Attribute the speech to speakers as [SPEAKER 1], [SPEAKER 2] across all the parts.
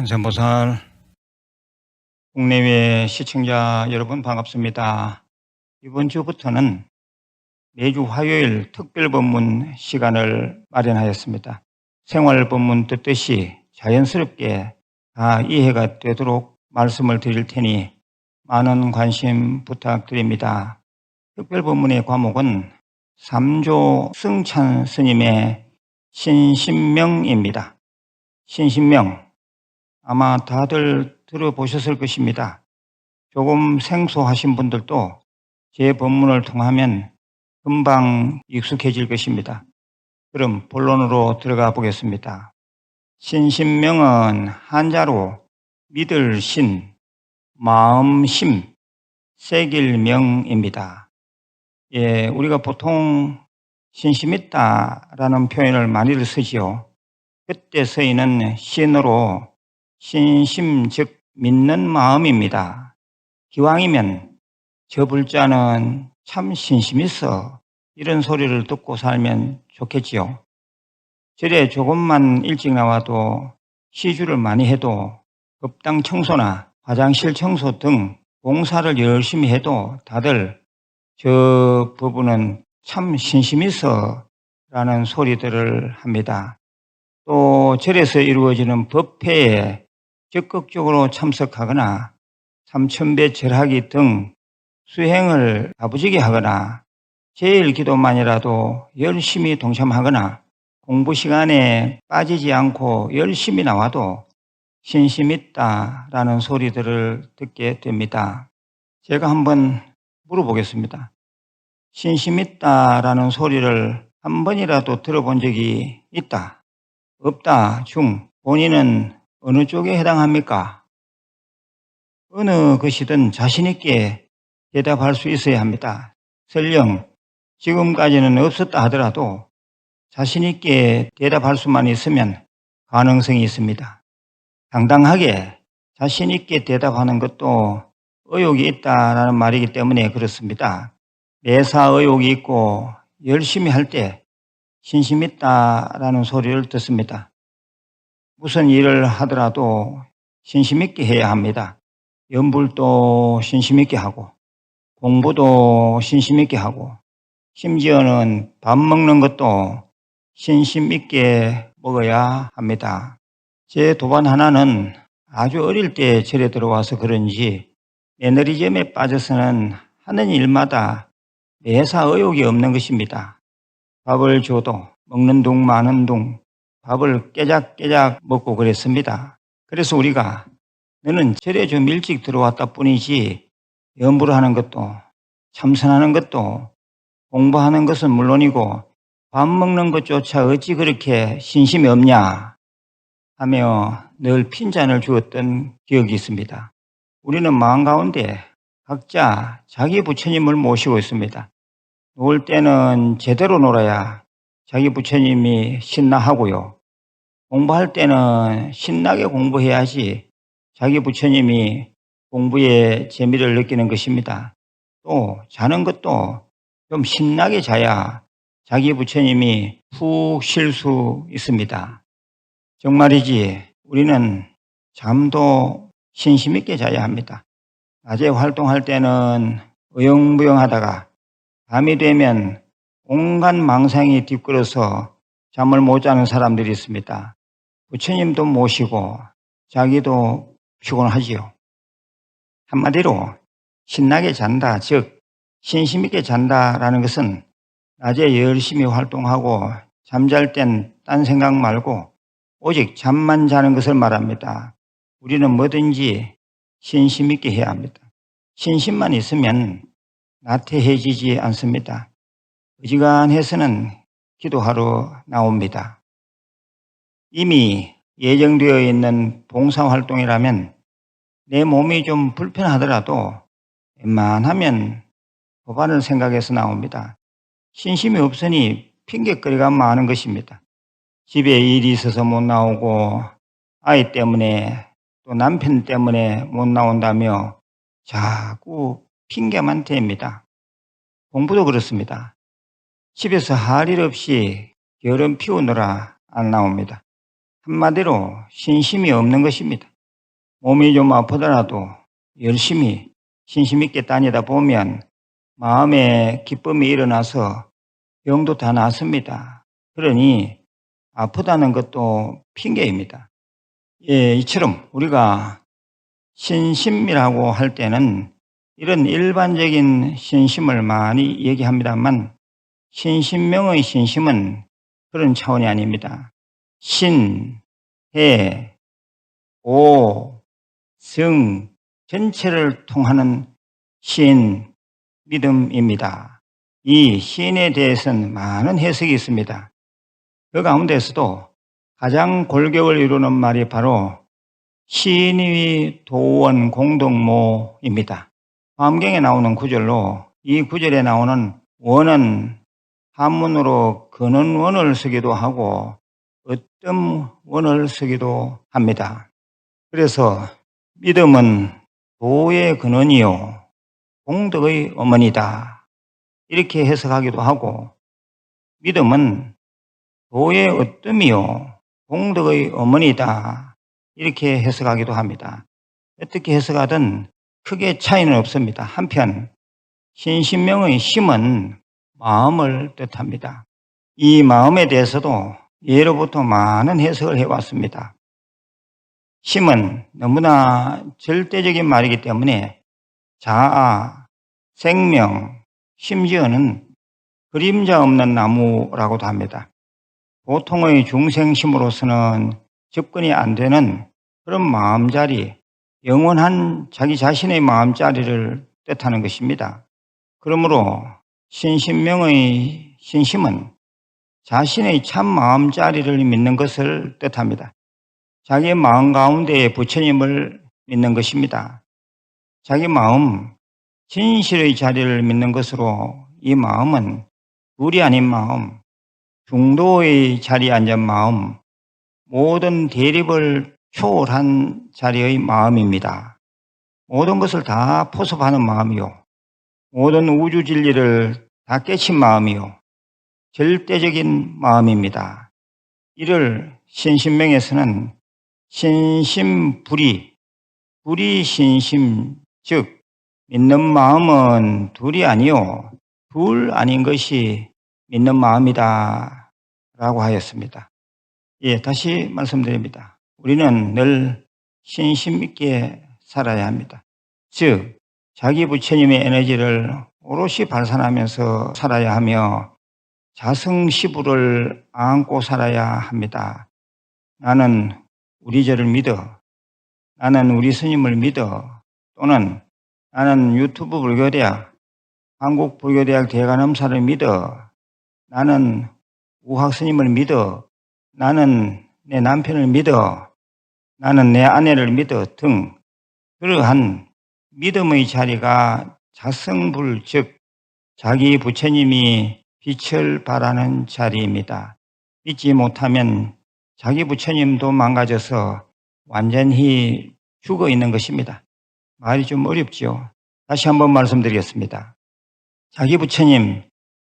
[SPEAKER 1] 관세음보살, 국내외 시청자 여러분 반갑습니다. 이번 주부터는 매주 화요일 특별법문 시간을 마련하였습니다. 생활법문 듣듯이 자연스럽게 다 이해가 되도록 말씀을 드릴 테니 많은 관심 부탁드립니다. 특별법문의 과목은 삼조 승찬 스님의 신신명입니다. 신신명, 아마 다들 들어보셨을 것입니다. 조금 생소하신 분들도 제 법문을 통하면 금방 익숙해질 것입니다. 그럼 본론으로 들어가 보겠습니다. 신신명은 한자로 믿을 신, 마음 심, 새길 명입니다. 우리가 보통 신심있다라는 표현을 많이들 쓰지요. 그때 쓰이는 신으로 신심 즉 믿는 마음입니다. 기왕이면 저 불자는 참 신심있어 이런 소리를 듣고 살면 좋겠지요. 절에 조금만 일찍 나와도 시주를 많이 해도 법당 청소나 화장실 청소 등 봉사를 열심히 해도 다들 저 부부는 참 신심있어 라는 소리들을 합니다. 또 절에서 이루어지는 법회에 적극적으로 참석하거나 삼천배 절하기 등 수행을 다부지게 하거나 제일기도만이라도 열심히 동참하거나 공부 시간에 빠지지 않고 열심히 나와도 신심있다라는 소리들을 듣게 됩니다. 제가 한번 물어보겠습니다. 신심있다라는 소리를 한 번이라도 들어본 적이 있다, 없다 중 본인은 어느 쪽에 해당합니까? 어느 것이든 자신있게 대답할 수 있어야 합니다. 설령 지금까지는 없었다 하더라도 자신있게 대답할 수만 있으면 가능성이 있습니다. 당당하게 자신있게 대답하는 것도 의욕이 있다라는 말이기 때문에 그렇습니다. 매사 의욕이 있고 열심히 할 때 신심있다라는 소리를 듣습니다. 무슨 일을 하더라도 신심있게 해야 합니다. 연불도 신심있게 하고 공부도 신심있게 하고 심지어는 밥 먹는 것도 신심있게 먹어야 합니다. 제 도반 하나는 아주 어릴 때 절에 들어와서 그런지 매너리즘에 빠져서는 하는 일마다 매사 의욕이 없는 것입니다. 밥을 줘도 먹는 둥 마는 둥 밥을 깨작깨작 먹고 그랬습니다. 그래서 우리가 너는 절에 좀 일찍 들어왔다 뿐이지 연불을 하는 것도 참선하는 것도 공부하는 것은 물론이고 밥 먹는 것조차 어찌 그렇게 신심이 없냐 하며 늘 핀잔을 주었던 기억이 있습니다. 우리는 마음 가운데 각자 자기 부처님을 모시고 있습니다. 놀 때는 제대로 놀아야 자기 부처님이 신나하고요. 공부할 때는 신나게 공부해야지 자기 부처님이 공부에 재미를 느끼는 것입니다. 또 자는 것도 좀 신나게 자야 자기 부처님이 푹 쉴 수 있습니다. 정말이지 우리는 잠도 신심있게 자야 합니다. 낮에 활동할 때는 어영부영하다가 밤이 되면 온갖 망상이 뒷걸어서 잠을 못 자는 사람들이 있습니다. 부처님도 모시고 자기도 피곤하지요. 한마디로 신나게 잔다, 즉 신심있게 잔다라는 것은 낮에 열심히 활동하고 잠잘 땐 딴 생각 말고 오직 잠만 자는 것을 말합니다. 우리는 뭐든지 신심있게 해야 합니다. 신심만 있으면 나태해지지 않습니다. 어지간해서는 기도하러 나옵니다. 이미 예정되어 있는 봉사활동이라면 내 몸이 좀 불편하더라도 웬만하면 법안을 생각해서 나옵니다. 신심이 없으니 핑계거리가 많은 것입니다. 집에 일이 있어서 못 나오고 아이 때문에 또 남편 때문에 못 나온다며 자꾸 핑계만 댑니다. 공부도 그렇습니다. 집에서 할 일 없이 여름 피우느라 안 나옵니다. 한마디로 신심이 없는 것입니다. 몸이 좀 아프더라도 열심히 신심 있게 다니다 보면 마음에 기쁨이 일어나서 병도 다 낫습니다. 그러니 아프다는 것도 핑계입니다. 예, 이처럼 우리가 신심이라고 할 때는 이런 일반적인 신심을 많이 얘기합니다만 신심명의 신심은 그런 차원이 아닙니다. 신, 해, 오, 성 전체를 통하는 신, 믿음입니다. 이 신에 대해서는 많은 해석이 있습니다. 그 가운데서도 가장 골격을 이루는 말이 바로 신의 도원 공동모입니다. 화엄경에 나오는 구절로 이 구절에 나오는 원은 한문으로 근원원을 쓰기도 하고 어떤 원을 쓰기도 합니다. 그래서 믿음은 도의 근원이요 공덕의 어머니다 이렇게 해석하기도 하고, 믿음은 도의 어뜸이요 공덕의 어머니다 이렇게 해석하기도 합니다. 어떻게 해석하든 크게 차이는 없습니다. 한편 신심명의 심은 마음을 뜻합니다. 이 마음에 대해서도 예로부터 많은 해석을 해왔습니다. 심은 너무나 절대적인 말이기 때문에 자아, 생명, 심지어는 그림자 없는 나무라고도 합니다. 보통의 중생심으로서는 접근이 안 되는 그런 마음자리, 영원한 자기 자신의 마음자리를 뜻하는 것입니다. 그러므로 신심명의 신심은 자신의 참 마음자리를 믿는 것을 뜻합니다. 자기의 마음 가운데 부처님을 믿는 것입니다. 자기 마음, 진실의 자리를 믿는 것으로 이 마음은 둘이 아닌 마음, 중도의 자리에 앉은 마음, 모든 대립을 초월한 자리의 마음입니다. 모든 것을 다 포섭하는 마음이요, 모든 우주 진리를 다 깨친 마음이요, 절대적인 마음입니다. 이를 신심명에서는 신심불이, 불이 신심, 즉 믿는 마음은 둘이 아니요 둘 아닌 것이 믿는 마음이다 라고 하였습니다. 예, 다시 말씀드립니다. 우리는 늘 신심 있게 살아야 합니다. 즉 자기 부처님의 에너지를 오롯이 발산하면서 살아야 하며 자성시부를 안고 살아야 합니다. 나는 우리 죄를 믿어, 나는 우리 스님을 믿어, 또는 나는 유튜브 불교대학, 한국불교대학 대관엄사를 믿어, 나는 우학 스님을 믿어, 나는 내 남편을 믿어, 나는 내 아내를 믿어 등 그러한 믿음의 자리가 자성불, 즉 자기 부처님이 빛을 발하는 자리입니다. 믿지 못하면 자기 부처님도 망가져서 완전히 죽어 있는 것입니다. 말이 좀 어렵죠. 다시 한번 말씀드리겠습니다. 자기 부처님,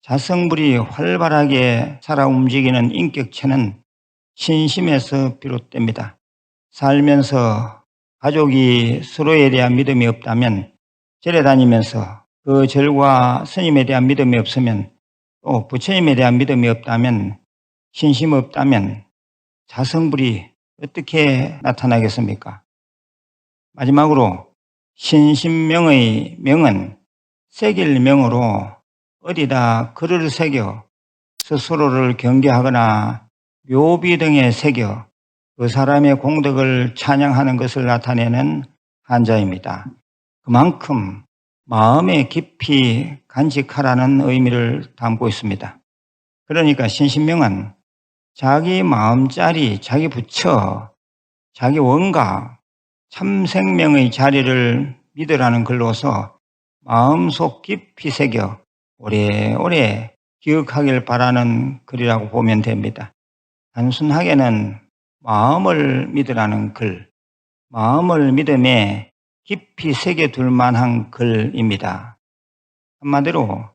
[SPEAKER 1] 자성불이 활발하게 살아 움직이는 인격체는 신심에서 비롯됩니다. 살면서 가족이 서로에 대한 믿음이 없다면, 절에 다니면서 그 절과 스님에 대한 믿음이 없으면, 또 부처님에 대한 믿음이 없다면, 신심 없다면 자성불이 어떻게 나타나겠습니까? 마지막으로 신심명의 명은 새길 명으로 어디다 글을 새겨 스스로를 경계하거나 묘비 등에 새겨 그 사람의 공덕을 찬양하는 것을 나타내는 한자입니다. 그만큼 마음에 깊이 간직하라는 의미를 담고 있습니다. 그러니까 신심명은 자기 마음자리, 자기 부처, 자기 원가, 참생명의 자리를 믿으라는 글로서 마음속 깊이 새겨 오래오래 기억하길 바라는 글이라고 보면 됩니다. 단순하게는 마음을 믿으라는 글, 마음을 믿음에 깊이 새겨둘 만한 글입니다. 한마디로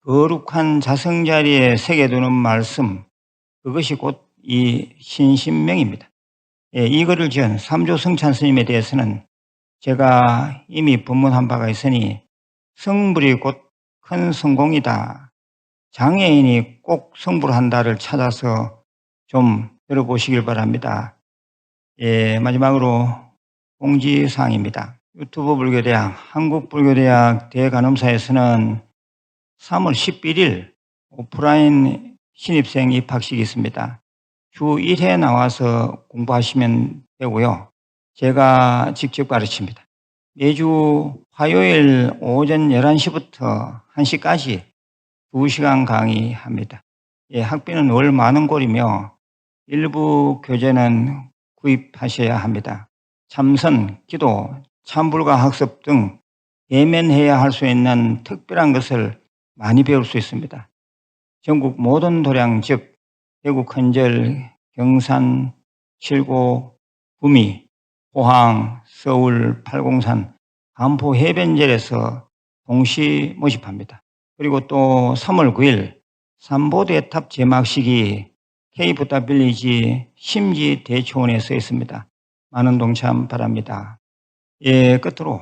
[SPEAKER 1] 거룩한 자성자리에 새겨두는 말씀, 그것이 곧 이 신심명입니다. 이 글을 지은 삼조 성찬 스님에 대해서는 제가 이미 법문한 바가 있으니 성불이 곧 큰 성공이다. 장애인이 꼭 성불한다를 찾아서 좀 들어보시길 바랍니다. 마지막으로 공지사항입니다. 유튜브 불교대학, 한국불교대학 대간음사에서는 3월 11일 오프라인 신입생 입학식이 있습니다. 주 1회 나와서 공부하시면 되고요. 제가 직접 가르칩니다. 매주 화요일 오전 11시부터 1시까지 2시간 강의합니다. 학비는 월 10,000골이며 일부 교재는 구입하셔야 합니다. 참선, 기도, 참불가 학습 등 대면해야 할 수 있는 특별한 것을 많이 배울 수 있습니다. 전국 모든 도량 즉 대구 큰절, 경산, 칠고, 구미, 포항, 서울, 팔공산, 간포 해변절에서 동시 모집합니다. 그리고 또 3월 9일 삼보대탑 제막식이 K부타 빌리지 심지 대초원에 서 있습니다. 많은 동참 바랍니다. 끝으로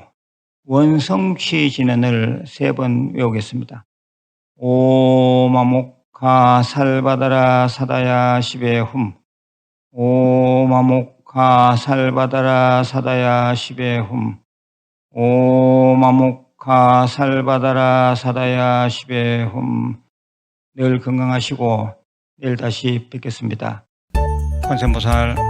[SPEAKER 1] 원성취 진언을 3번 외우겠습니다. 오마목카 살바다라 사다야 시베훔 오마목카 살바다라 사다야 시베훔 오마목카 살바다라 사다야 시베훔. 늘 건강하시고 내일 다시 뵙겠습니다. 관세음보살.